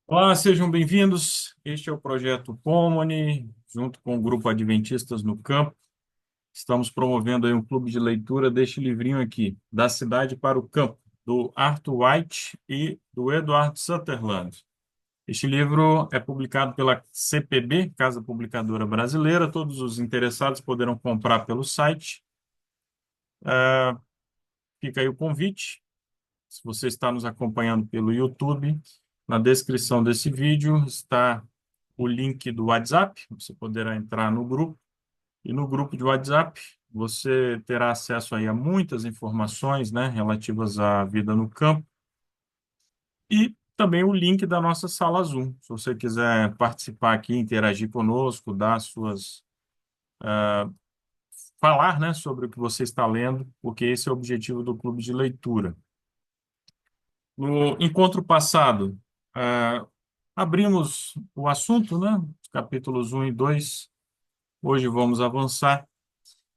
Olá, sejam bem-vindos. Este é o projeto Comune, junto com o Grupo Adventistas no Campo. Estamos promovendo aí um clube de leitura deste livrinho aqui, Da Cidade para o Campo, do Arthur White e do Eduardo Sutherland. Este livro é publicado pela CPB, Casa Publicadora Brasileira. Todos os interessados poderão comprar pelo site. Fica aí o convite. Se você está nos acompanhando pelo YouTube, na descrição desse vídeo está o link do WhatsApp. Você poderá entrar no grupo. E no grupo de WhatsApp, você terá acesso aí a muitas informações, né, relativas à vida no campo. E também o link da nossa sala Zoom. Se você quiser participar aqui, interagir conosco, dar suas, falar, né, sobre o que você está lendo, porque esse é o objetivo do clube de leitura. No encontro passado, ah, abrimos o assunto, né? Capítulos 1 e 2. Hoje vamos avançar.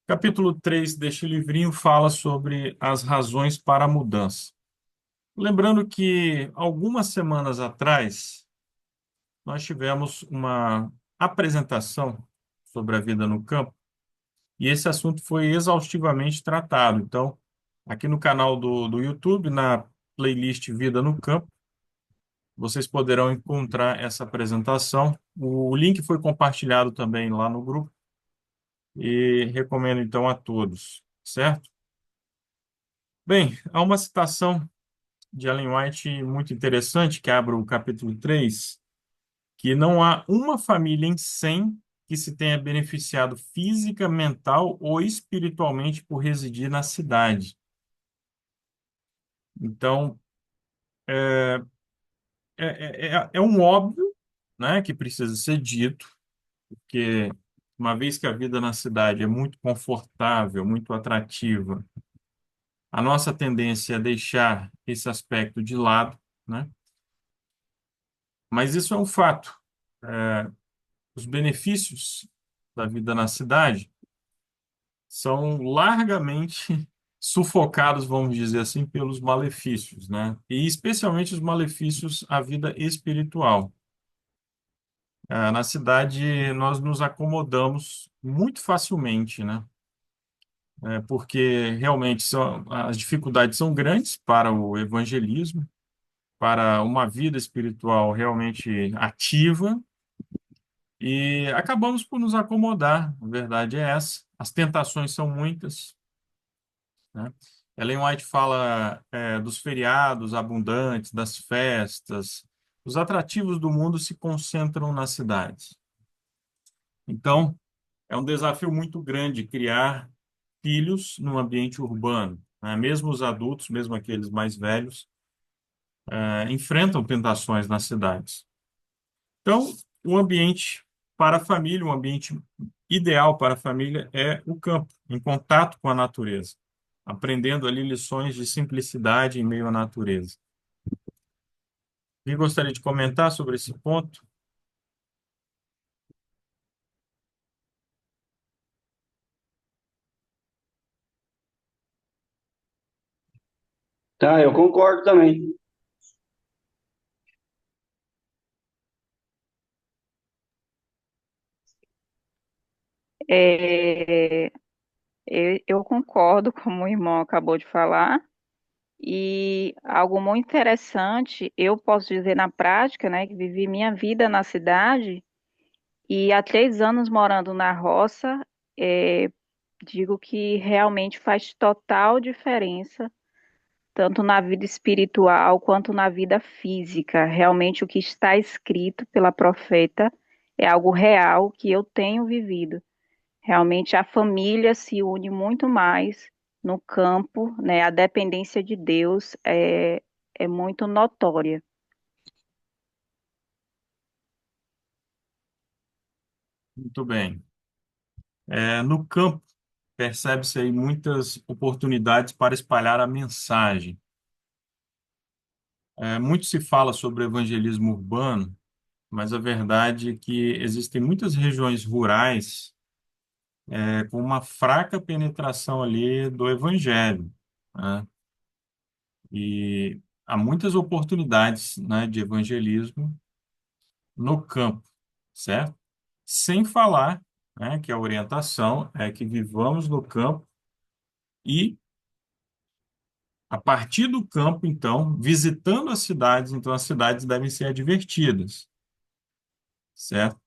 Capítulo 3 deste livrinho fala sobre as razões para a mudança. Lembrando que algumas semanas atrás nós tivemos uma apresentação sobre a vida no campo e esse assunto foi exaustivamente tratado. Então, aqui no canal do YouTube, na playlist Vida no Campo, vocês poderão encontrar essa apresentação. O link foi compartilhado também lá no grupo e recomendo então a todos, certo? Bem, há uma citação de Ellen White muito interessante que abre o capítulo 3, que não há uma família em 100 que se tenha beneficiado física, mental ou espiritualmente por residir na cidade. Então, é um óbvio, né, que precisa ser dito, porque uma vez que a vida na cidade é muito confortável, muito atrativa, a nossa tendência é deixar esse aspecto de lado, né? Mas isso é um fato. Os benefícios da vida na cidade são largamente sufocados, vamos dizer assim, pelos malefícios, né? E especialmente os malefícios à vida espiritual. Na cidade, nós nos acomodamos muito facilmente, né? Porque realmente as dificuldades são grandes para o evangelismo, para uma vida espiritual realmente ativa, e acabamos por nos acomodar, a verdade é essa. As tentações são muitas, né? Ellen White fala, dos feriados abundantes, das festas. Os atrativos do mundo se concentram nas cidades. Então, é um desafio muito grande criar filhos num ambiente urbano, né? Mesmo os adultos, mesmo aqueles mais velhos, enfrentam tentações nas cidades. Então, o ambiente para a família, um ambiente ideal para a família é o campo, em contato com a natureza, aprendendo ali lições de simplicidade em meio à natureza. E gostaria de comentar sobre esse ponto. Tá, eu concordo também. É, eu concordo com o irmão acabou de falar. E algo muito interessante, eu posso dizer na prática, né, que vivi minha vida na cidade e há 3 anos morando na roça, é, digo que realmente faz total diferença, tanto na vida espiritual quanto na vida física. Realmente o que está escrito pela profeta é algo real que eu tenho vivido. Realmente a família se une muito mais no campo, né? A dependência de Deus é muito notória. Muito bem. No campo, percebe-se aí muitas oportunidades para espalhar a mensagem. Muito se fala sobre evangelismo urbano, mas a verdade é que existem muitas regiões rurais com uma fraca penetração ali do evangelho, né? E há muitas oportunidades, né, de evangelismo, no campo, certo? Sem falar, né, que a orientação é que vivamos no campo e, a partir do campo, então, visitando as cidades, então as cidades devem ser advertidas, certo?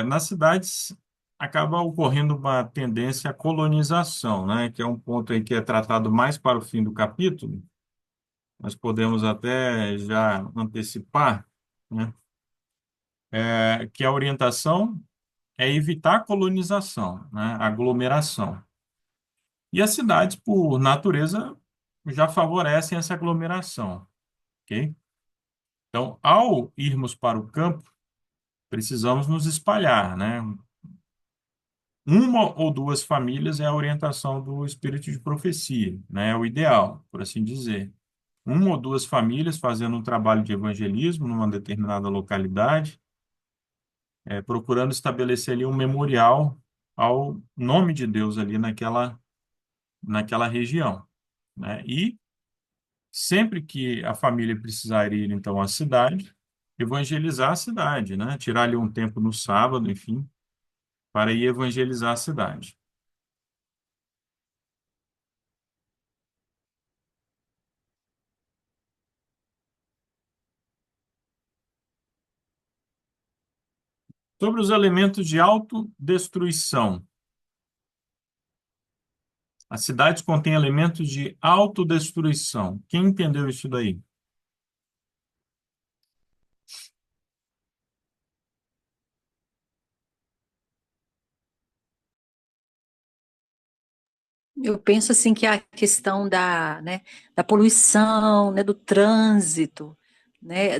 Nas cidades acaba ocorrendo uma tendência à colonização, né, que é um ponto aí que é tratado mais para o fim do capítulo. Nós podemos até já antecipar, né, que a orientação é evitar a colonização, né, a aglomeração. E as cidades, por natureza, já favorecem essa aglomeração, ok? Então, ao irmos para o campo, precisamos nos espalhar, né? Uma ou duas famílias é a orientação do espírito de profecia, né? É o ideal, por assim dizer. Uma ou duas famílias fazendo um trabalho de evangelismo numa determinada localidade, procurando estabelecer ali um memorial ao nome de Deus ali naquela região, né? E sempre que a família precisar ir, então, à cidade, evangelizar a cidade, né? Tirar ali um tempo no sábado, enfim, para ir evangelizar a cidade. Sobre os elementos de autodestruição. As cidades contêm elementos de autodestruição. Quem entendeu isso daí? Eu penso assim que a questão da, né, da poluição, né, do trânsito, né,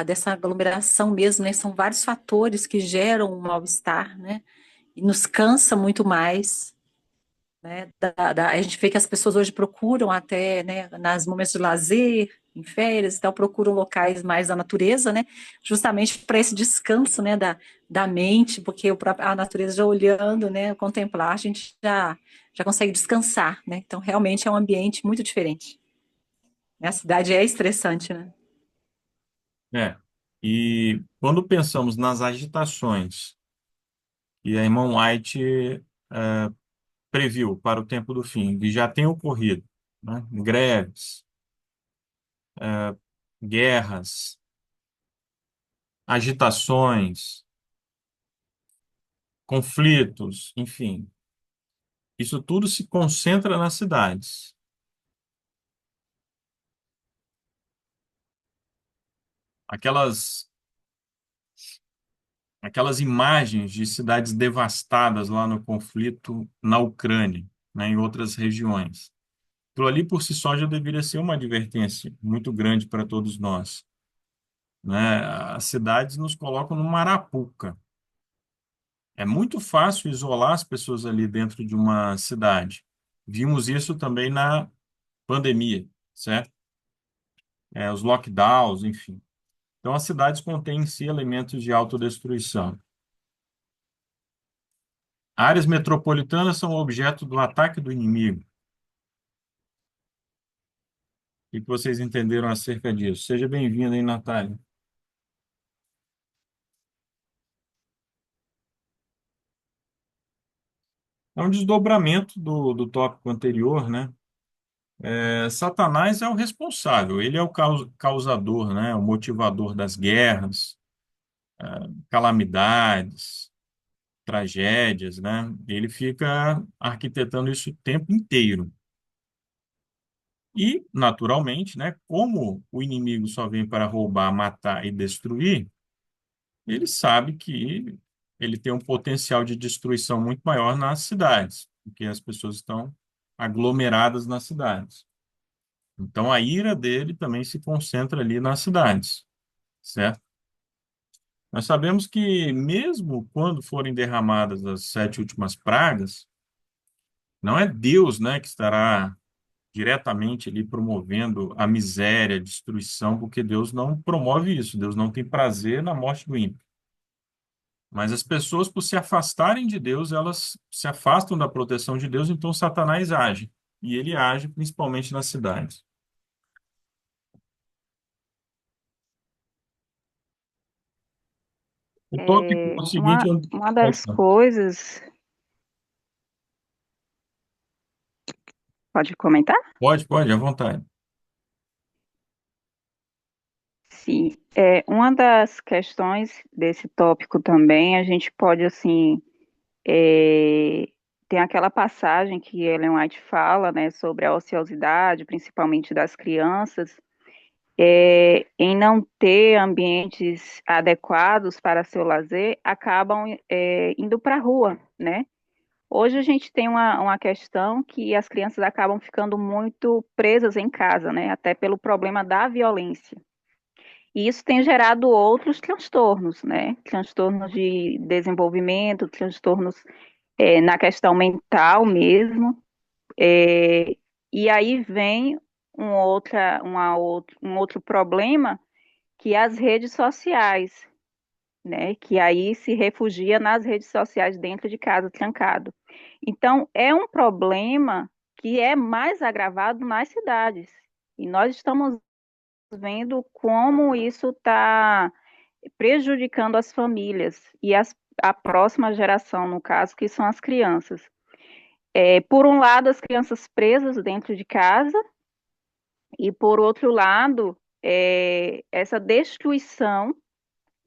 dessa aglomeração mesmo, né, são vários fatores que geram um mal-estar, né, e nos cansa muito mais, né, a gente vê que as pessoas hoje procuram até, né, nas momentos de lazer, em férias e tal, procuram locais mais da natureza, né, justamente para esse descanso, né, da mente, porque a natureza já olhando, né, contemplar, a gente já consegue descansar, né, então realmente é um ambiente muito diferente, né, a cidade é estressante, né. É. E quando pensamos nas agitações que a irmã White previu para o tempo do fim, e já tem ocorrido, né? Greves, guerras, agitações, conflitos, enfim, isso tudo se concentra nas cidades. Aquelas, aquelas imagens de cidades devastadas lá no conflito na Ucrânia, né, em outras regiões. Aquilo ali por si só já deveria ser uma advertência muito grande para todos nós, né? As cidades nos colocam numa arapuca. É muito fácil isolar as pessoas ali dentro de uma cidade. Vimos isso também na pandemia, certo? Os lockdowns, enfim. Então, as cidades contêm em si elementos de autodestruição. Áreas metropolitanas são objeto do ataque do inimigo. O que vocês entenderam acerca disso? Seja bem-vinda, hein, Natália? É um desdobramento do tópico anterior, né? Satanás é o responsável, ele é o causador, né? O motivador das guerras, calamidades, tragédias, né? Ele fica arquitetando isso o tempo inteiro. E, naturalmente, né, como o inimigo só vem para roubar, matar e destruir, ele sabe que ele tem um potencial de destruição muito maior nas cidades, porque as pessoas estão aglomeradas nas cidades. Então, a ira dele também se concentra ali nas cidades, certo? Nós sabemos que, mesmo quando forem derramadas as sete últimas pragas, não é Deus, né, que estará diretamente ali promovendo a miséria, a destruição, porque Deus não promove isso. Deus não tem prazer na morte do ímpio. Mas as pessoas, por se afastarem de Deus, elas se afastam da proteção de Deus, então Satanás age. E ele age principalmente nas cidades. O tópico é o seguinte, Uma das coisas, pode comentar? pode, à vontade. Sim, uma das questões desse tópico também, a gente pode, assim, é, tem aquela passagem que Ellen White fala, né, sobre a ociosidade, principalmente das crianças, em não ter ambientes adequados para seu lazer, acabam, indo para a rua, né? Hoje a gente tem uma questão que as crianças acabam ficando muito presas em casa, né? Até pelo problema da violência. E isso tem gerado outros transtornos, né? Transtornos de desenvolvimento, transtornos na questão mental mesmo. É, e aí vem um outro problema que é as redes sociais, né? Que aí se refugia nas redes sociais dentro de casa, trancado. Então, é um problema que é mais agravado nas cidades. E nós estamos vendo como isso está prejudicando as famílias e a próxima geração, no caso, que são as crianças. Por um lado, as crianças presas dentro de casa, e por outro lado, essa destruição,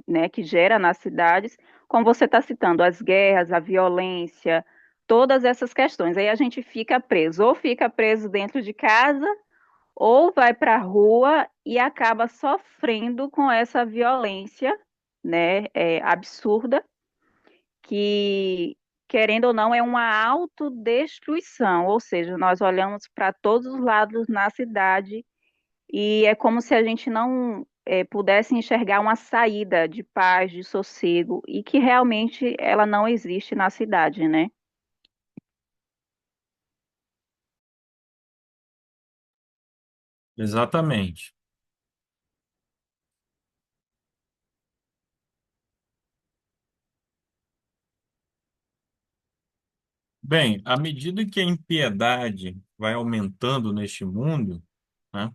né, que gera nas cidades, como você está citando, as guerras, a violência, todas essas questões. Aí a gente fica preso, ou fica preso dentro de casa, ou vai para a rua e acaba sofrendo com essa violência, né, absurda, que, querendo ou não, é uma autodestruição, ou seja, nós olhamos para todos os lados na cidade e é como se a gente não pudesse enxergar uma saída de paz, de sossego, e que realmente ela não existe na cidade, né? Exatamente. Bem, à medida que a impiedade vai aumentando neste mundo, né,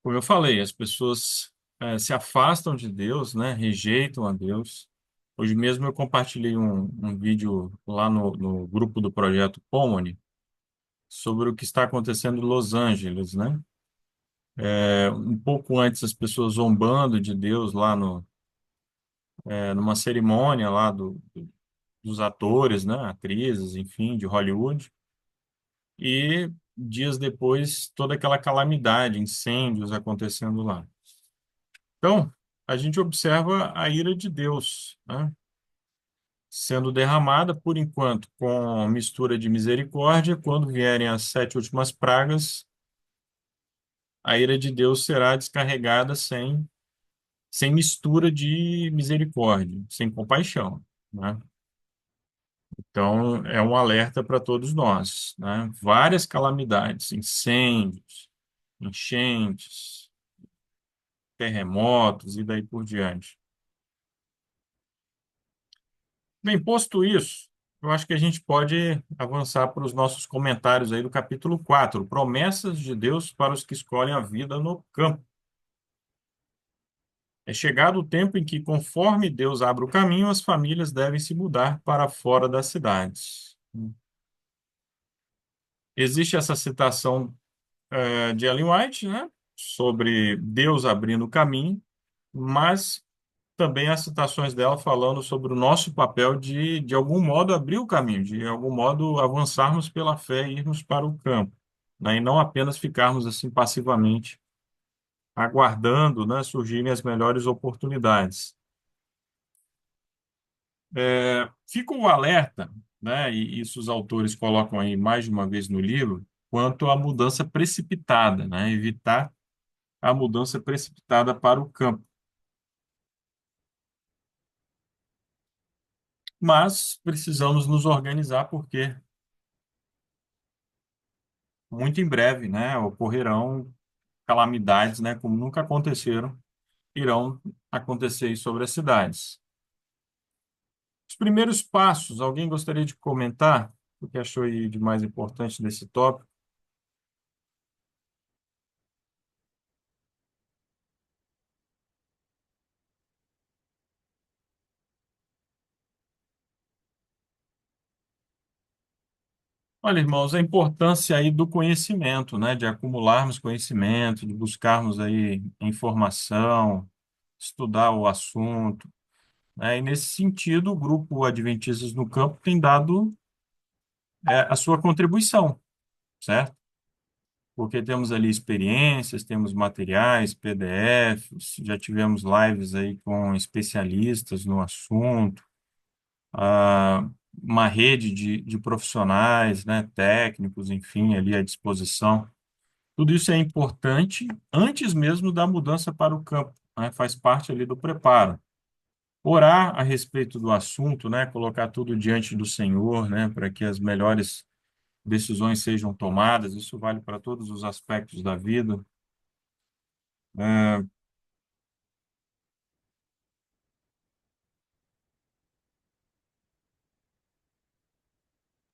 como eu falei, as pessoas se afastam de Deus, né, rejeitam a Deus. Hoje mesmo eu compartilhei um vídeo lá no grupo do Projeto Pomone sobre o que está acontecendo em Los Angeles, né? Um pouco antes as pessoas zombando de Deus lá numa cerimônia lá dos atores, né, atrizes, enfim, de Hollywood. E dias depois, toda aquela calamidade, incêndios acontecendo lá. Então, a gente observa a ira de Deus, né, sendo derramada, por enquanto, com mistura de misericórdia. Quando vierem as sete últimas pragas, a ira de Deus será descarregada sem mistura de misericórdia, sem compaixão, né? Então, é um alerta para todos nós, né? Várias calamidades, incêndios, enchentes, terremotos e daí por diante. Bem, posto isso, eu acho que a gente pode avançar para os nossos comentários aí do capítulo 4, promessas de Deus para os que escolhem a vida no campo. É chegado o tempo em que, conforme Deus abre o caminho, as famílias devem se mudar para fora das cidades. Existe essa citação de Ellen White, né, sobre Deus abrindo o caminho, mas também as citações dela falando sobre o nosso papel de algum modo, abrir o caminho, de algum modo, avançarmos pela fé e irmos para o campo, né, e não apenas ficarmos assim passivamente aguardando, né, surgirem as melhores oportunidades. Fica o alerta, né, e isso os autores colocam aí mais de uma vez no livro, quanto à mudança precipitada, né, evitar a mudança precipitada para o campo. Mas precisamos nos organizar porque muito em breve, né, ocorrerão calamidades, né, como nunca aconteceram, irão acontecer sobre as cidades. Os primeiros passos, alguém gostaria de comentar o que achou aí de mais importante nesse tópico? Olha, irmãos, a importância aí do conhecimento, né? De acumularmos conhecimento, de buscarmos aí informação, estudar o assunto, né? E nesse sentido, o grupo Adventistas no Campo tem dado a sua contribuição, certo? Porque temos ali experiências, temos materiais, PDFs, já tivemos lives aí com especialistas no assunto, ah, uma rede de profissionais, né, técnicos, enfim, ali à disposição. Tudo isso é importante antes mesmo da mudança para o campo, né? Faz parte ali do preparo. Orar a respeito do assunto, né? Colocar tudo diante do Senhor, né? Para que as melhores decisões sejam tomadas. Isso vale para todos os aspectos da vida. É,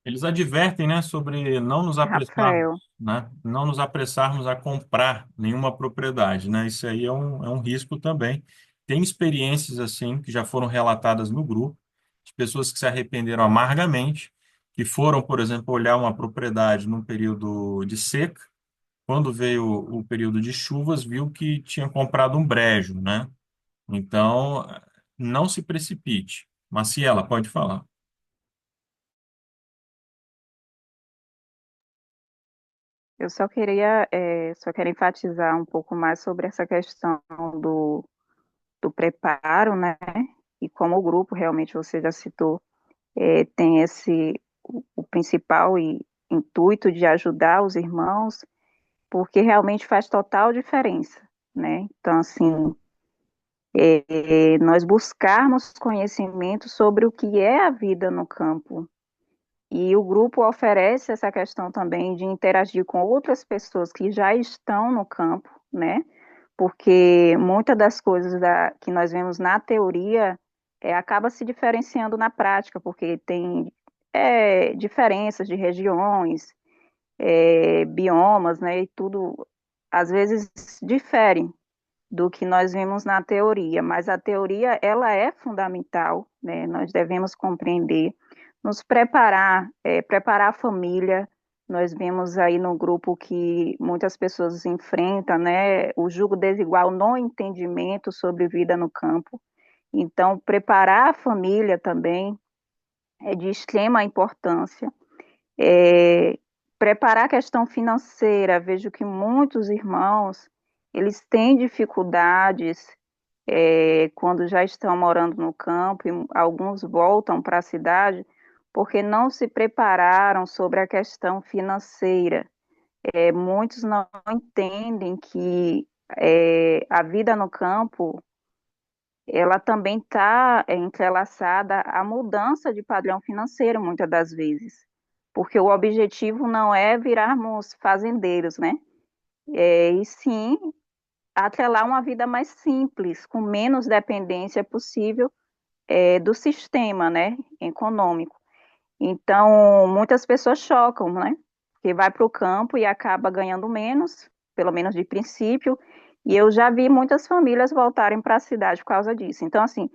eles advertem, né, sobre não nos apressarmos, Rafael, né? Não nos apressarmos a comprar nenhuma propriedade, né? Isso aí é um risco também. Tem experiências assim que já foram relatadas no grupo, de pessoas que se arrependeram amargamente, que foram, por exemplo, olhar uma propriedade num período de seca, quando veio o período de chuvas, viu que tinha comprado um brejo, né? Então, não se precipite. Maciela, pode falar. eu só queria, só quero enfatizar um pouco mais sobre essa questão do preparo, né? E como o grupo, realmente, você já citou, tem o principal intuito de ajudar os irmãos, porque realmente faz total diferença, né? Então, assim, nós buscarmos conhecimento sobre o que é a vida no campo. E o grupo oferece essa questão também de interagir com outras pessoas que já estão no campo, né? Porque muitas das coisas que nós vemos na teoria acaba se diferenciando na prática, porque tem diferenças de regiões, biomas, né? E tudo às vezes difere do que nós vemos na teoria, mas a teoria ela é fundamental, né? Nós devemos compreender, nos preparar, preparar a família. Nós vemos aí no grupo que muitas pessoas enfrentam, né, o julgo desigual no entendimento sobre vida no campo. Então, preparar a família também é de extrema importância. É, preparar a questão financeira, vejo que muitos irmãos eles têm dificuldades quando já estão morando no campo, e alguns voltam para a cidade, porque não se prepararam sobre a questão financeira. Muitos não entendem que a vida no campo, ela também está entrelaçada à mudança de padrão financeiro, muitas das vezes. Porque o objetivo não é virarmos fazendeiros, né? E sim atrelar uma vida mais simples, com menos dependência possível do sistema, né, econômico. Então, muitas pessoas chocam, né, que vai para o campo e acaba ganhando menos, pelo menos de princípio, e eu já vi muitas famílias voltarem para a cidade por causa disso. Então, assim,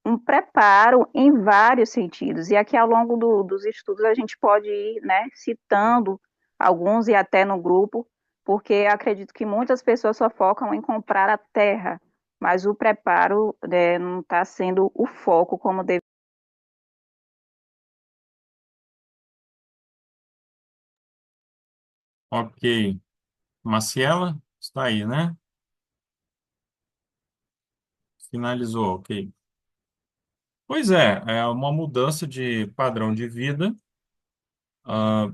um preparo em vários sentidos, e aqui ao longo dos estudos a gente pode ir, né, citando alguns e até no grupo, porque acredito que muitas pessoas só focam em comprar a terra, mas o preparo, né, não está sendo o foco como deve. Ok. Maciela, está aí, né? Finalizou, ok. Pois é uma mudança de padrão de vida, ah,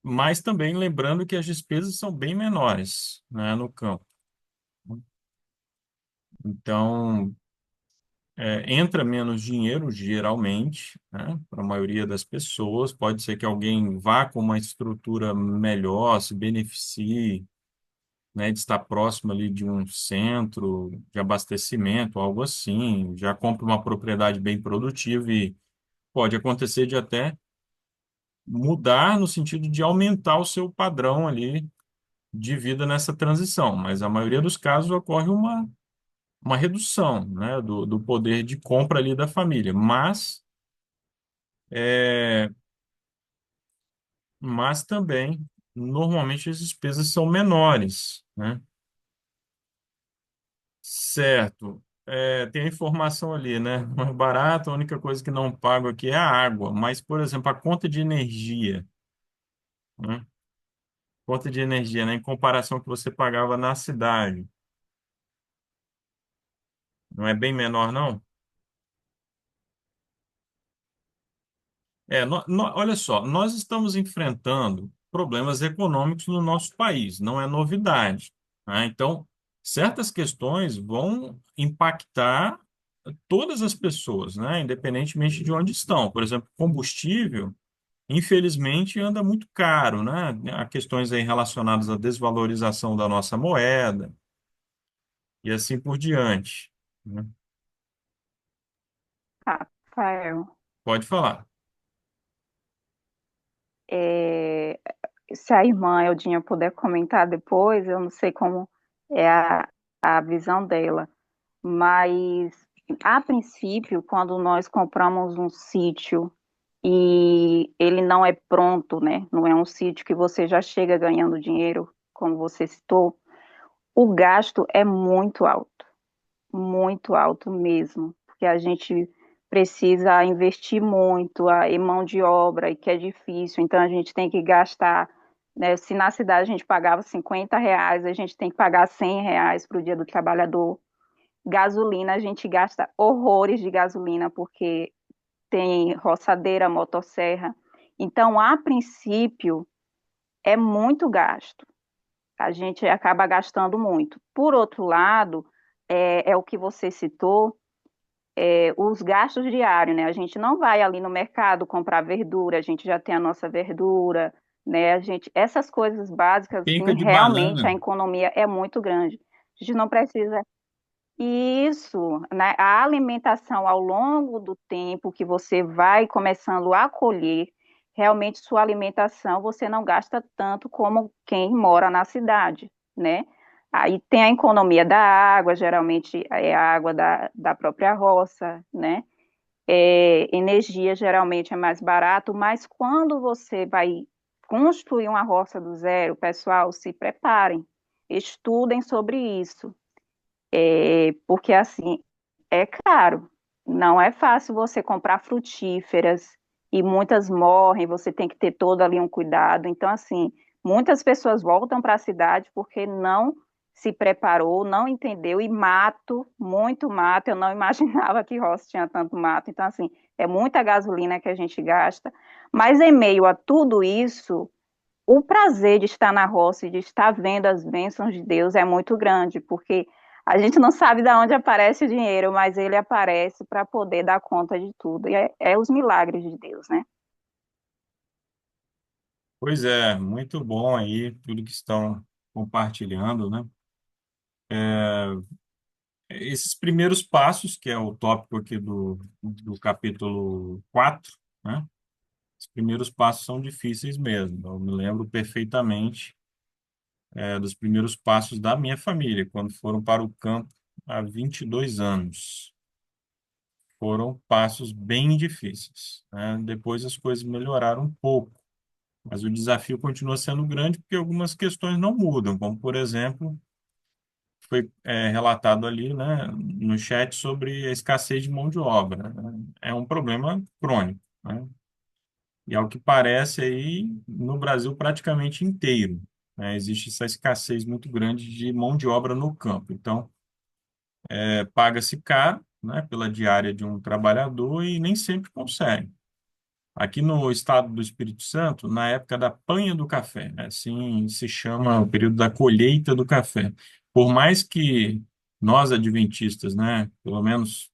mas também lembrando que as despesas são bem menores, né, no campo. Então, entra menos dinheiro, geralmente, né, para a maioria das pessoas. Pode ser que alguém vá com uma estrutura melhor, se beneficie, né, de estar próximo ali de um centro de abastecimento, algo assim, já compra uma propriedade bem produtiva e pode acontecer de até mudar no sentido de aumentar o seu padrão ali de vida nessa transição, mas a maioria dos casos ocorre uma redução, né, do poder de compra ali da família, mas é, mas também, normalmente, as despesas são menores, né? Certo. Tem a informação ali, né? Mais barato, a única coisa que não pago aqui é a água. Mas, por exemplo, a conta de energia, né? Conta de energia, né? Em comparação com o que você pagava na cidade, não é bem menor, não? Olha só, nós estamos enfrentando problemas econômicos no nosso país, não é novidade, né? Então, certas questões vão impactar todas as pessoas, né? Independentemente de onde estão. Por exemplo, combustível, infelizmente, anda muito caro, né? Há questões aí relacionadas à desvalorização da nossa moeda e assim por diante, né? Rafael, Pode falar. é, se a irmã Eudinha puder comentar depois, eu não sei como é a visão dela, mas a princípio, quando nós compramos um sítio e ele não é pronto, né? Não é um sítio que você já chega ganhando dinheiro, como você citou, o gasto é muito alto mesmo, porque a gente precisa investir muito em mão de obra e que é difícil, então a gente tem que gastar, né, se na cidade a gente pagava R$ 50, a gente tem que pagar R$ 100 para o Dia do Trabalhador. Gasolina, a gente gasta horrores de gasolina, porque tem roçadeira, motosserra. Então, a princípio, é muito gasto. A gente acaba gastando muito. Por outro lado, é o que você citou, os gastos diários, né? A gente não vai ali no mercado comprar verdura, a gente já tem a nossa verdura, né? Essas coisas básicas, Penca assim, de realmente a banana. economia é muito grande. A gente não precisa. Isso, né? A alimentação ao longo do tempo que você vai começando a colher, realmente sua alimentação você não gasta tanto como quem mora na cidade, né? Aí tem a economia da água, geralmente é a água da própria roça, né? Energia geralmente é mais barato, mas quando você vai construir uma roça do zero, pessoal, se preparem, estudem sobre isso, porque assim, é caro. Não é fácil você comprar frutíferas e muitas morrem, você tem que ter todo ali um cuidado. Então, assim, muitas pessoas voltam para a cidade porque não se preparou, não entendeu e mato, muito mato. Eu não imaginava que roça tinha tanto mato. Então, assim, é muita gasolina que a gente gasta. Mas em meio a tudo isso, o prazer de estar na roça e de estar vendo as bênçãos de Deus é muito grande, porque a gente não sabe de onde aparece o dinheiro, mas ele aparece para poder dar conta de tudo. E é os milagres de Deus, né? Pois é, muito bom aí tudo que estão compartilhando, né? Esses primeiros passos, que é o tópico aqui do capítulo 4, né? Os primeiros passos são difíceis mesmo. Eu me lembro perfeitamente, dos primeiros passos da minha família, quando foram para o campo há 22 anos. Foram passos bem difíceis, né? Depois as coisas melhoraram um pouco, mas o desafio continua sendo grande porque algumas questões não mudam, como, por exemplo, foi relatado ali, né, no chat sobre a escassez de mão de obra, né? É um problema crônico, né? E ao que parece aí no Brasil praticamente inteiro, né, existe essa escassez muito grande de mão de obra no campo. Então, paga-se caro, né, pela diária de um trabalhador e nem sempre consegue. Aqui no estado do Espírito Santo, na época da panha do café, né, assim se chama o período da colheita do café. Por mais que nós adventistas, né, pelo menos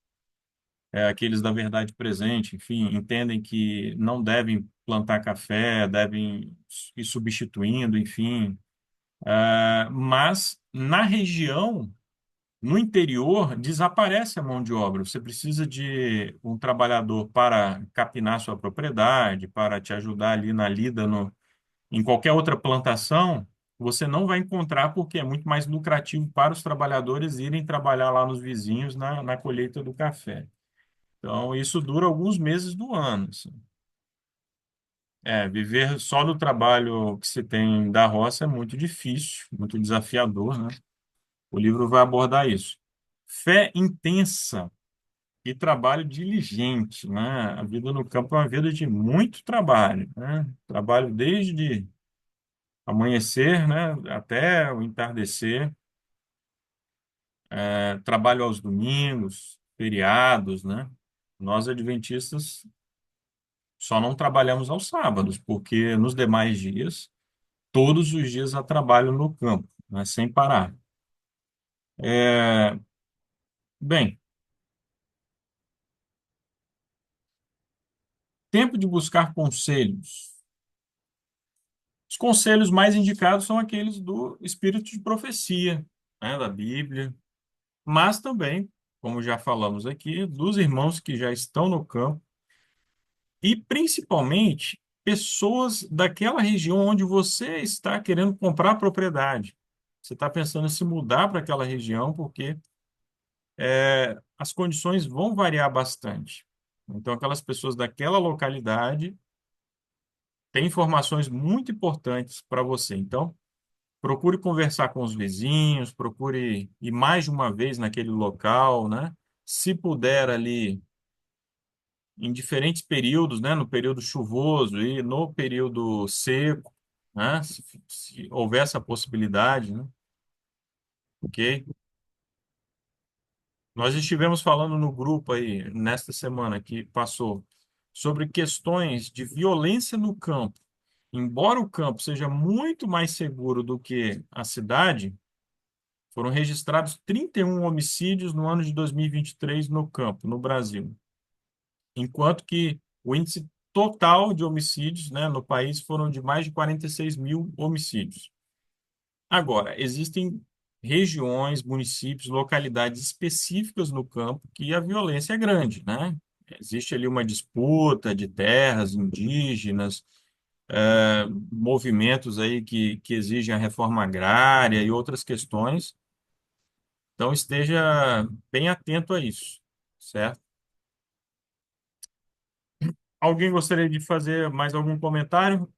aqueles da verdade presente, enfim, entendem que não devem plantar café, devem ir substituindo, enfim, mas na região, no interior, desaparece a mão de obra. Você precisa de um trabalhador para capinar sua propriedade, para te ajudar ali na lida em qualquer outra plantação. Você não vai encontrar porque é muito mais lucrativo para os trabalhadores irem trabalhar lá nos vizinhos na colheita do café. Então, isso dura alguns meses do ano, assim. Viver só do trabalho que se tem da roça é muito difícil, muito desafiador, né? O livro vai abordar isso. Fé intensa e trabalho diligente, né? A vida no campo é uma vida de muito trabalho, né? Trabalho desde amanhecer, né, até o entardecer, trabalho aos domingos, feriados, né? Nós adventistas só não trabalhamos aos sábados, porque nos demais dias, todos os dias há trabalho no campo, né, sem parar. É, bem, tempo de buscar conselhos. Os conselhos mais indicados são aqueles do espírito de profecia, né, da Bíblia, mas também, como já falamos aqui, dos irmãos que já estão no campo e principalmente pessoas daquela região onde você está querendo comprar a propriedade. Você está pensando em se mudar para aquela região porque as condições vão variar bastante. Então, aquelas pessoas daquela localidade têm informações muito importantes para você. Então, procure conversar com os vizinhos, procure ir mais de uma vez naquele local, né? Se puder ali em diferentes períodos, né? No período chuvoso e no período seco, né? Se houver essa possibilidade, né? Ok? Nós estivemos falando no grupo aí, nesta semana que passou, sobre questões de violência no campo. Embora o campo seja muito mais seguro do que a cidade, foram registrados 31 homicídios no ano de 2023 no campo, no Brasil, enquanto que o índice total de homicídios, né, no país foram de mais de 46 mil homicídios. Agora, existem regiões, municípios, localidades específicas no campo que a violência é grande, né? Existe ali uma disputa de terras indígenas, movimentos aí que exigem a reforma agrária e outras questões. Então, esteja bem atento a isso, certo? Alguém gostaria de fazer mais algum comentário?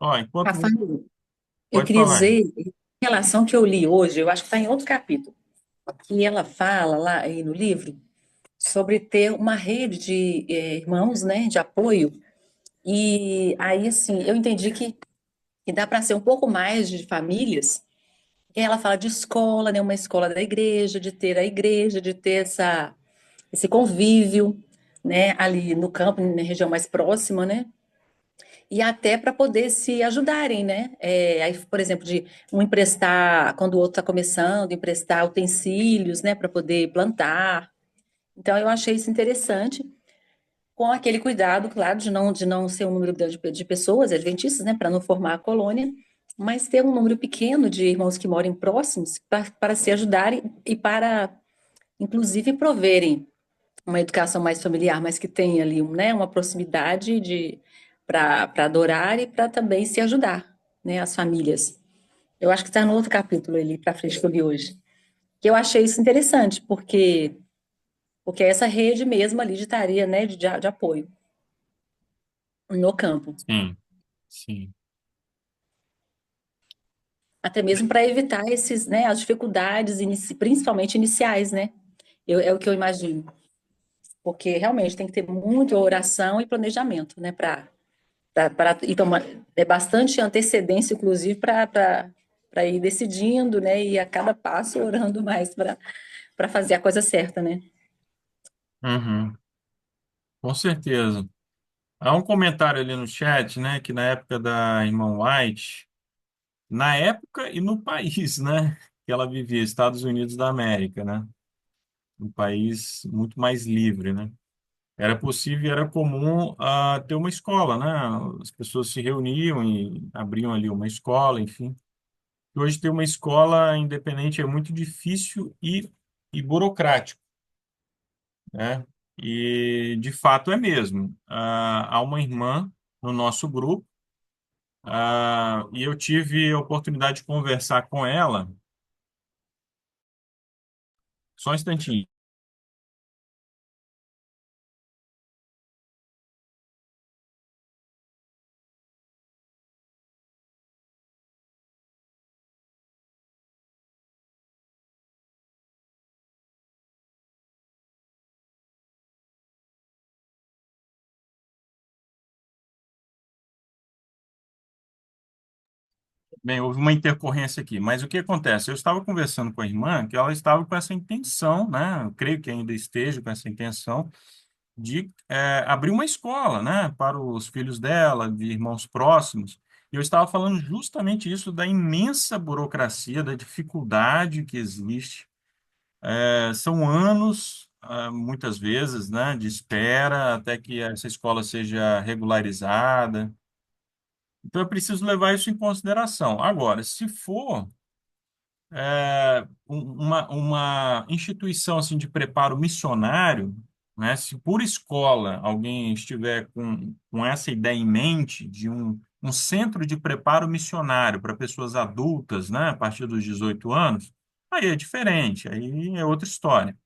Ó, enquanto... Rafael, eu Pode queria falar. dizer, em relação que eu li hoje, eu acho que está em outro capítulo, que ela fala lá aí no livro sobre ter uma rede de irmãos, né, de apoio. E aí, assim, eu entendi que dá para ser um pouco mais de famílias. E ela fala de escola, né, uma escola da igreja, de ter a igreja, de ter esse convívio, né, ali no campo, na região mais próxima, né? E até para poder se ajudarem, né? Aí, por exemplo, de um emprestar, quando o outro está começando, emprestar utensílios, né, para poder plantar. Então, eu achei isso interessante, com aquele cuidado, claro, de não ser um número grande de pessoas, adventistas, né, para não formar a colônia, mas ter um número pequeno de irmãos que morem próximos para se ajudarem e para, inclusive, proverem uma educação mais familiar, mas que tenha ali, né, uma proximidade de para adorar e para também se ajudar, né, as famílias. Eu acho que está no outro capítulo ali para frente que eu li hoje. Que eu achei isso interessante, porque é essa rede mesmo ali de estaria, né, de apoio no campo, Sim, sim. até mesmo para evitar esses, né, as dificuldades principalmente iniciais, né? É o que eu imagino, porque realmente tem que ter muita oração e planejamento, né, para e tomar bastante antecedência, inclusive, para ir decidindo, né? E a cada passo orando mais para fazer a coisa certa, né? Uhum, com certeza. Há um comentário ali no chat, né, que na época da irmã White, na época e no país, né, que ela vivia, Estados Unidos da América, né, um país muito mais livre, né, era possível, era comum ter uma escola, né, as pessoas se reuniam e abriam ali uma escola, enfim. E hoje ter uma escola independente é muito difícil e burocrático, né, e de fato é mesmo. Há uma irmã no nosso grupo E eu tive a oportunidade de conversar com ela, só um instantinho. Bem, houve uma intercorrência aqui, mas o que acontece? Eu estava conversando com a irmã que ela estava com essa intenção, né? Eu creio que ainda esteja com essa intenção de abrir uma escola, né, para os filhos dela, de irmãos próximos. E eu estava falando justamente isso da imensa burocracia, da dificuldade que existe. São anos, muitas vezes, né, de espera até que essa escola seja regularizada. Então, é preciso levar isso em consideração. Agora, se for uma instituição assim de preparo missionário, né? Se por escola alguém estiver com essa ideia em mente de um centro de preparo missionário para pessoas adultas, né? A partir dos 18 anos, aí é diferente, aí é outra história.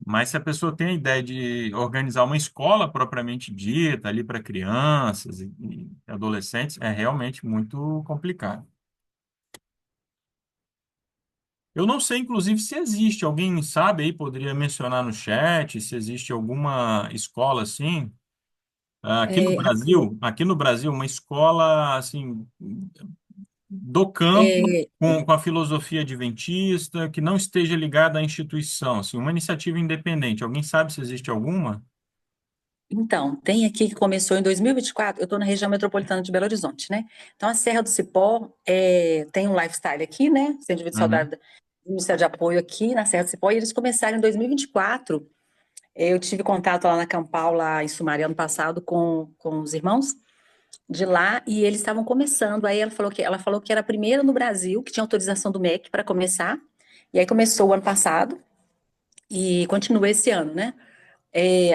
Mas se a pessoa tem a ideia de organizar uma escola propriamente dita ali para crianças e adolescentes, é realmente muito complicado. Eu não sei, inclusive, se existe. Alguém sabe aí, poderia mencionar no chat, se existe alguma escola assim. Rafael, Aqui no Brasil, uma escola assim do campo é, com a filosofia adventista, que não esteja ligada à instituição, assim, uma iniciativa independente. Alguém sabe se existe alguma? então, tem aqui que começou em 2024, eu estou na região metropolitana de Belo Horizonte, né? Então, a Serra do Cipó tem um lifestyle aqui, né? Centro de Vida Uhum. Saudável do Ministério de Apoio aqui na Serra do Cipó, e eles começaram em 2024. Eu tive contato lá na Campal, lá em Sumaré, ano passado, com os irmãos de lá, e eles estavam começando. Aí ela falou que era a primeira no Brasil que tinha autorização do MEC para começar, e aí começou o ano passado e continua esse ano, né?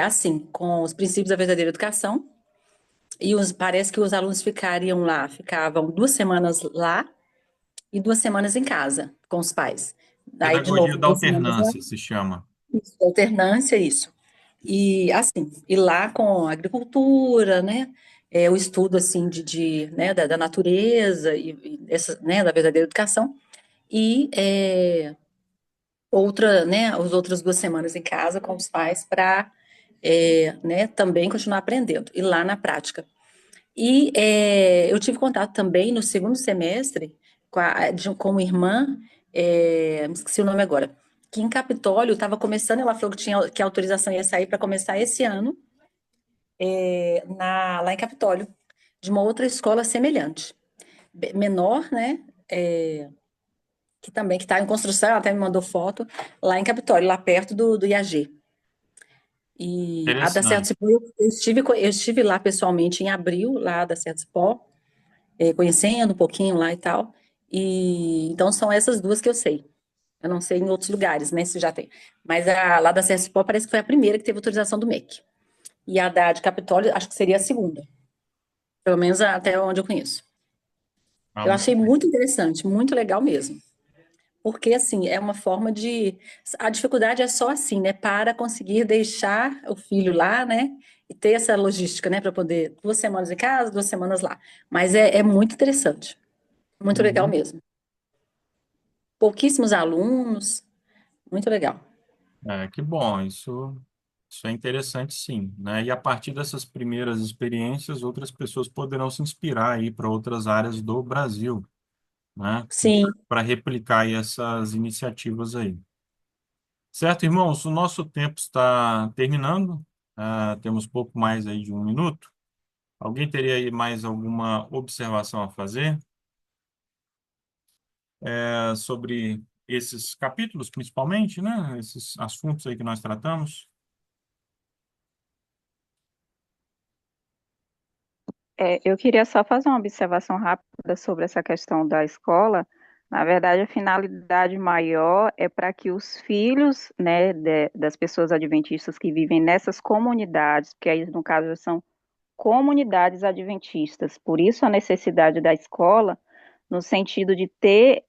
Assim, com os princípios da verdadeira educação. Parece que os alunos ficavam 2 semanas lá e 2 semanas em casa com os pais. Daí, de Pedagogia novo, da 2 semanas lá, alternância se chama. isso, alternância, isso. E assim, e lá com a agricultura, né? O estudo assim né, da natureza e essa, né, da verdadeira educação. E né, as outras 2 semanas em casa com os pais para né, também continuar aprendendo. E lá na prática. E eu tive contato também no segundo semestre com uma irmã, me esqueci o nome agora, que em Capitólio estava começando, ela falou que a autorização ia sair para começar esse ano, lá em Capitólio, de uma outra escola semelhante, menor, né? Que está em construção, ela até me mandou foto, lá em Capitólio, lá perto do IAG. E a da Serra do Interessante. Cipó, eu estive lá pessoalmente em abril, lá da Serra do Cipó, conhecendo um pouquinho lá e tal. E então são essas duas que eu sei. Eu não sei em outros lugares, né, se já tem. Mas a lá da CSPO parece que foi a primeira que teve autorização do MEC. E a da de Capitólio, acho que seria a segunda. Pelo menos até onde eu conheço. Eu Muito achei bem. muito interessante, muito legal mesmo. Porque, assim, é uma forma de. A dificuldade é só assim, né? Para conseguir deixar o filho lá, né? E ter essa logística, né? Para poder 2 semanas em casa, 2 semanas lá. Mas é muito interessante. Muito legal Uhum. mesmo. Pouquíssimos alunos, muito legal. Que bom, isso é interessante sim, né? E a partir dessas primeiras experiências, outras pessoas poderão se inspirar aí para outras áreas do Brasil, né? Sim, Para replicar aí essas iniciativas aí. Certo, irmãos? O nosso tempo está terminando. Temos pouco mais aí de um minuto. Alguém teria aí mais alguma observação a fazer sobre esses capítulos, principalmente, né? Esses assuntos aí que nós tratamos? Eu queria só fazer uma observação rápida sobre essa questão da escola. Na verdade, a finalidade maior é para que os filhos, né, das pessoas adventistas que vivem nessas comunidades, que aí no caso são comunidades adventistas. Por isso a necessidade da escola, no sentido de ter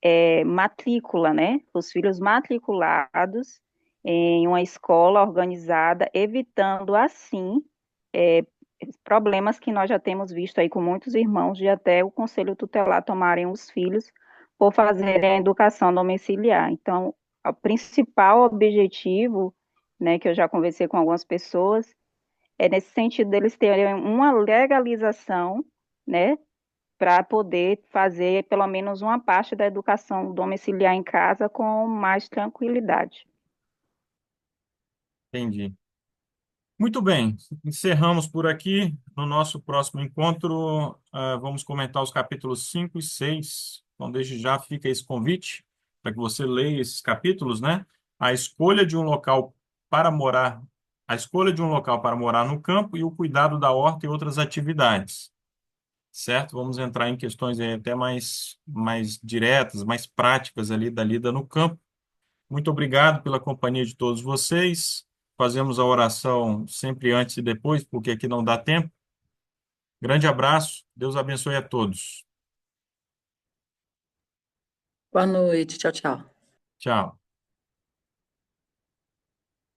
matrícula, né? Os filhos matriculados em uma escola organizada, evitando assim é, problemas que nós já temos visto aí com muitos irmãos, de até o conselho tutelar tomarem os filhos por fazerem a educação domiciliar. Então, o principal objetivo, né, que eu já conversei com algumas pessoas, é nesse sentido deles terem uma legalização, né, para poder fazer pelo menos uma parte da educação domiciliar em casa com mais tranquilidade. Entendi. Muito bem, encerramos por aqui. No nosso próximo encontro, vamos comentar os capítulos 5 e 6. Então, desde já fica esse convite para que você leia esses capítulos, né? A escolha de um local para morar, a escolha de um local para morar no campo e o cuidado da horta e outras atividades, certo? Vamos entrar em questões aí até mais diretas, mais práticas ali da lida no campo. Muito obrigado pela companhia de todos vocês. Fazemos a oração sempre antes e depois, porque aqui não dá tempo. Grande abraço. Deus abençoe a todos. Boa noite, tchau, tchau. Tchau.